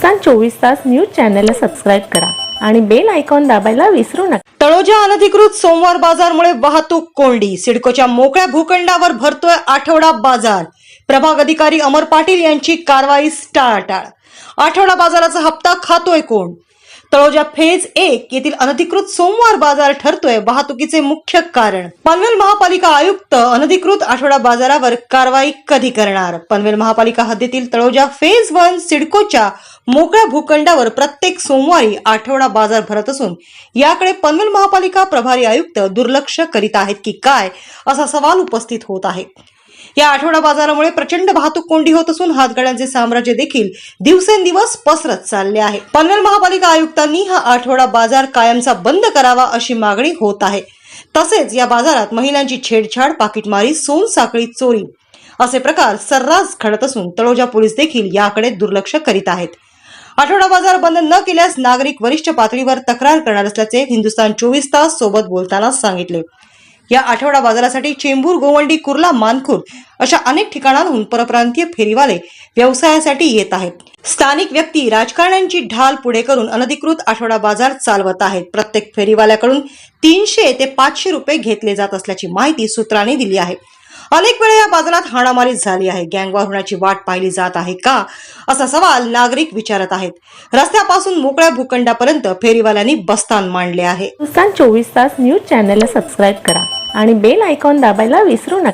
हिंदुस्तान 24 तास न्यूज चॅनलला सबस्क्राईब करा आणि बेल आयकॉन दाबायला विसरू नका। तळोजा अनधिकृत सोमवार बाजारमुळे वाहतूक कोंडी। सिडकोच्या मोकळ्या भूखंडावर भरतोय आठवडा बाजार। प्रभाग अधिकारी अमर पाटील यांची कारवाई टाळाटाळ। आठवडा बाजाराचा हप्ता खातोय कोण? तळोजा फेज 1 येथील अनधिकृत सोमवार बाजार ठरतोय वाहतुकीचे मुख्य कारण। पनवेल महापालिका आयुक्त अनधिकृत आठवडा बाजारावर कारवाई कधी करणार? पनवेल महापालिका हद्दीतील तळोजा फेज 1 सिडकोच्या मोकळ्या भूखंडावर प्रत्येक सोमवारी आठवडा बाजार भरत असून याकडे पनवेल महापालिका प्रभारी आयुक्त दुर्लक्ष करीत आहेत की काय असा सवाल उपस्थित होत आहे। या आठवडा बाजारामुळे प्रचंड वाहतूक कोंडी होत असून हातगाड्यांचे साम्राज्य देखील दिवसेंदिवस पसरत चालले आहे। पनवेल महापालिका आयुक्तांनी हा आठवडा बाजार कायमचा बंद करावा अशी मागणी होत आहे। तसेच या बाजारात महिलांची छेडछाड, पाकिटमारी, सोनसाखळी चोरी असे प्रकार सर्रास घडत असून तळोजा पोलीस देखील याकडे दुर्लक्ष करीत आहेत। आठवडा बाजार बंद न केल्यास नागरिक वरिष्ठ पातळीवर तक्रार करणार असल्याचे हिंदुस्तान 24 तास सोबत बोलताना सांगितले। या आठवडा बाजारासाठी चेंबूर, गोवंडी, कुर्ला, मानखुर्द अशा अनेक ठिकाणांहून परप्रांतीय फेरीवाले व्यवसायासाठी येत आहेत। स्थानिक व्यक्ती राजकारण्यांची ढाल पुढे करून अनधिकृत आठवडा बाजार चालवत आहेत। प्रत्येक फेरीवाल्याकडून 300 ते 500 रुपये घेतले जात असल्याची माहिती सूत्रांनी दिली आहे। अनेक वेळा या बाजारात हाणामारी झाली आहे। गँगवॉर होण्याची वाट पाहिली जात आहे का असा सवाल नागरिक विचारत आहेत। रस्त्यापासून मोकळ्या भूखंडापर्यंत फेरीवाल्यांनी बस्तान मांडले आहे। हिंदुस्तान 24 तास न्यूज चॅनलला सबस्क्राईब करा आणि बेल आयकॉन दाबायला विसरू नका।